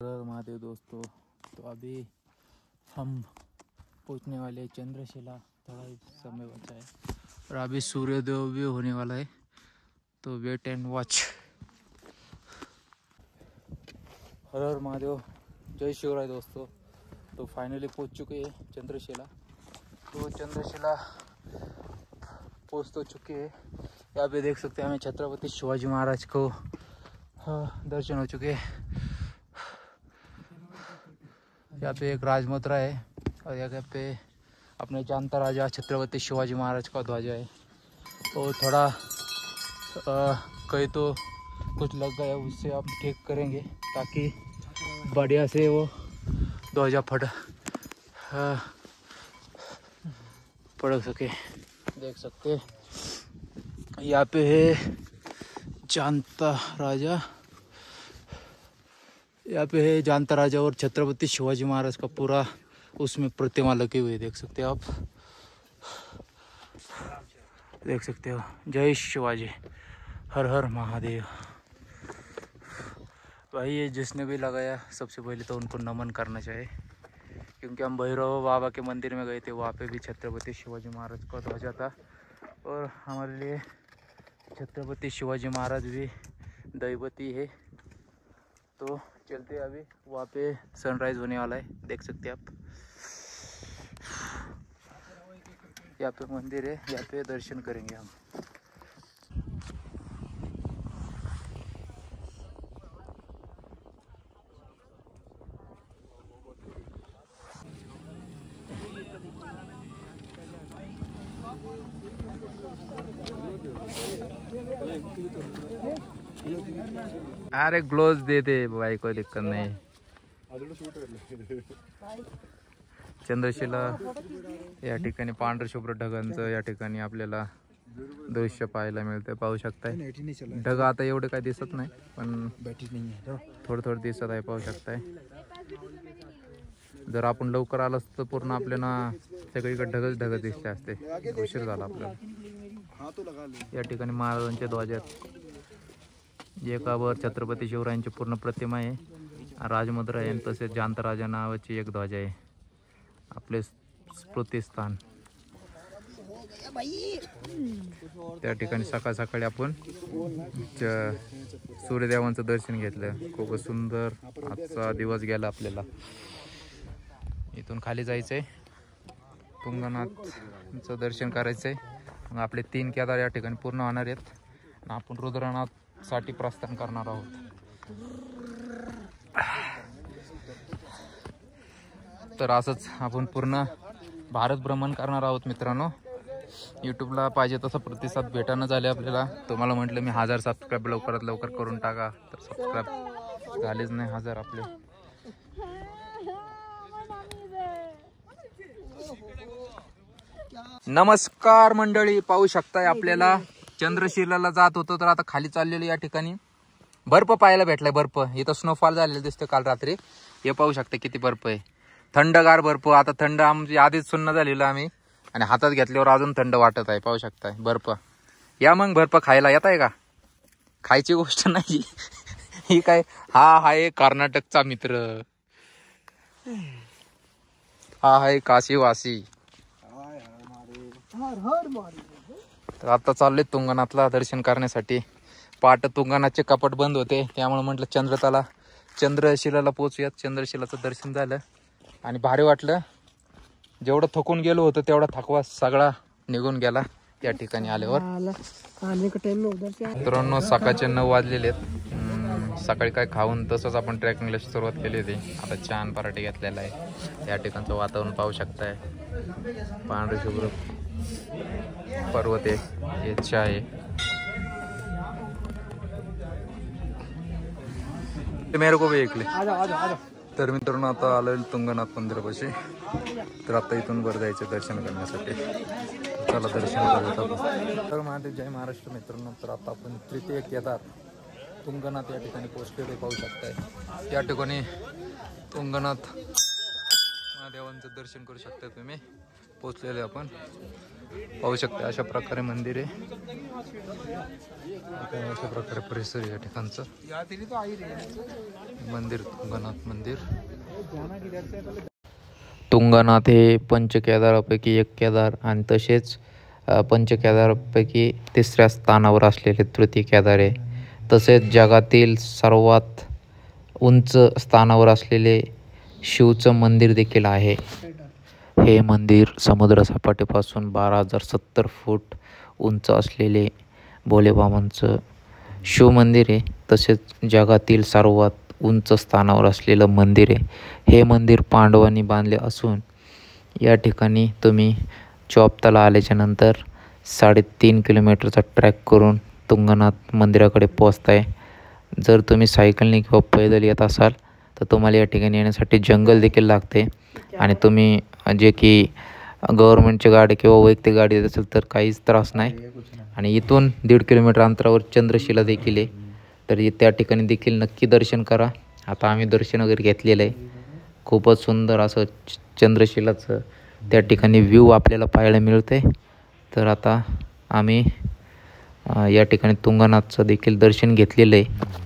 महादेव दोस्तों, तो अभी हम पहुंचने वाले हैं चंद्रशिला। थोड़ा ही समय बचा है और अभी सूर्योदय भी होने वाला है, तो वेट एंड वॉच। हर हर महादेव, जय शिवराय दोस्तों। तो फाइनली पहुंच चुके हैं चंद्रशिला। तो चंद्रशिला पहुंच तो चुके हैं। यहाँ पे देख सकते हैं हमें छत्रपति शिवाजी महाराज को दर्शन हो चुके हैं। यहाँ पे एक राजमुद्रा है और यहाँ पे अपने जानता राजा छत्रपति शिवाजी महाराज का ध्वजा है। तो थोड़ा कहीं तो कुछ लग गया, उससे आप ठीक करेंगे ताकि बढ़िया से वो ध्वजा पड़ सके। देख सकते हैं यहाँ पे है जानता राजा, यहाँ पे है जानता राजा और छत्रपति शिवाजी महाराज का पूरा उसमें प्रतिमा लगी हुई है। देख सकते हो आप, देख सकते हो। जय शिवाजी, हर हर महादेव। भाई ये जिसने भी लगाया सबसे पहले तो उनको नमन करना चाहिए, क्योंकि हम भैरव बाबा के मंदिर में गए थे, वहाँ पे भी छत्रपति शिवाजी महाराज का ध्वजा था और हमारे लिए छत्रपति शिवाजी महाराज भी दैवती है। तो चलते हैं, अभी वहाँ पे सनराइज होने वाला है, देख सकते हैं आप। यहाँ पे मंदिर है, यहाँ पे दर्शन करेंगे हम। अरे ग्लोव्स देते भाई, कोई दिक्कत नहीं। चंद्रशिला या ठिकाणी पांढर शुभ्र ढगांचं या ठिकाणी आपल्याला दृश्य पाहायला मिळते, पाहू शकताय। ढग आता एवढे काही दिसत नाही, पण थोडं थोडं दिसत आहे, पाहू शकताय। जर आपण लवकर आलास तर पूर्ण आपल्याला सगळीकडे ढगच दिसते असते। उशीर झाला आपल्याला। या ठिकाणी महाराजांचे ध्वज आहेत, एकावर छत्रपती शिवरायांची पूर्ण प्रतिमा आहे, राजमुद्रा आहे, तसेच जानता राजा नावाची एक ध्वज आहे, आपले स्मृतिस्थान। त्या ठिकाणी सकाळ सकाळी आपण सूर्यदेवांचं दर्शन घेतलं। खूप सुंदर आजचा दिवस गेला आपल्याला। इथून खाली जायचंय, तुंगनाथचं दर्शन करायचंय, मग आपले 3 केदार या ठिकाणी पूर्ण होणार आहेत आणि आपण रुद्रनाथ साठी प्रस्थान करणार आहोत। तर असंच आपण पूर्ण भारत भ्रमण करणार आहोत मित्रांनो। यूट्यूबला पाहिजे तसा प्रतिसाद भेटायला झाले आपल्याला, तुम्हाला म्हटलं मी 1000 सबस्क्राईब लवकरात लवकर करून टाका, तर सबस्क्राईब झालेच नाही 1000 आपले। नमस्कार मंडळी, पाहू शकताय आपल्याला चंद्रशिलाला जात होतो, तर आता खाली चाललेलो। या ठिकाणी बर्फ पाहायला भेटलाय, बर्फ इथं स्नोफॉल झालेलं दिसतं काल रात्री। हे पाहू शकता किती बर्फ आहे, थंडगार बर्फ। आता थंड आमची आधीच सुन्न झालेलं आम्ही, आणि हातात घेतल्यावर अजून थंड वाटत आहे, पाहू शकताय बर्फ। या मग बर्फ खायला येत आहे का? खायची गोष्ट नाही ही काय, हा आहे कर्नाटकचा मित्र, हा आहे काशीवासी। तर आता चालले तुंगनाथला दर्शन करण्यासाठी। पाट तुंगनाथचे कपाट बंद होते, त्यामुळे म्हटलं चंद्रशिलाला पोहोचूयात। चंद्रशिलाचं दर्शन झालं आणि भारी वाटलं। जेवढं थकून गेलो होतो तेवढा थकवा सगळा निघून गेला या ठिकाणी आल्यावर। मित्रांनो सकाळचे 9 वाजलेले आहेत। सकाळी काय खाऊन तसंच आपण ट्रेकिंगला सुरुवात केली होती। आता छान पराठे घेतलेला आहे। या ठिकाणचं वातावरण पाहू शकताय, पांढरे शुभ्र पर्वत आहे, इच्छा आहे। मेरे को भी ऐकले। तर मित्रांनो आता आलोय तुंगनाथ मंदिरापाशी, तर आता इथून वर जायचं दर्शन करण्यासाठी। चला दर्शन करूया। तर महादेव, जय महाराष्ट्र मित्रांनो। तर आता आपण तृतीय केदार तुंगनाथ या ठिकाणी पोहोचलेले, पाहू शकताय। या ठिकाणी तुंगनाथ महादेवांचं दर्शन करू शकता तुम्ही। पोचलेलो आपण. पाहू शकता अशा प्रकारे मंदिर आहे. अशा प्रकारे परिसर या ठिकाणचं मंदिर तुंगनाथ मंदिर. तुंगनाथ हे पंचकेदारापैकी एक केदार आणि तसेच पंचकेदारापैकी तिसऱ्या स्थानावर असलेले तृतीय केदार आहे. तसेच जगातील सर्वात उंच स्थानावर असलेले शिवचं मंदिर देखील आहे. हे मंदिर समुद्रसपाटीपासून 12,070 फूट उंच असलेले भोलेबाबांचं शिव मंदिर आहे. तसेच जगातील सर्वात उंच स्थानावर असलेलं मंदिर आहे. हे मंदिर पांडवांनी बांधले असून या ठिकाणी तुम्ही चोपताला आल्याच्या नंतर 3.5 किलोमीटरचा ट्रॅक करून तुंगनाथ मंदिराकडे पोहोचताय. जर तुम्ही सायकलने किंवा पैदल येत असाल तर तुम्हाला या ठिकाणी येण्यासाठी जंगल देखील लागते आणि तुम्ही जे की गव्हर्नमेंटची गाडी किंवा वैयक्तिक गाडी येत असेल तर काहीच त्रास नाही. आणि इथून 1.5 किलोमीटर अंतरावर चंद्रशिला देखील आहे, तर त्या ठिकाणी देखील नक्की दर्शन करा. आता आम्ही दर्शन वगैरे घेतलेलं आहे. खूपच सुंदर असं चंद्रशिलाचं त्या ठिकाणी व्ह्यू आपल्याला पाहायला मिळते. तर आता आम्ही या ठिकाणी तुंगनाथचं देखील दर्शन घेतलेलं आहे.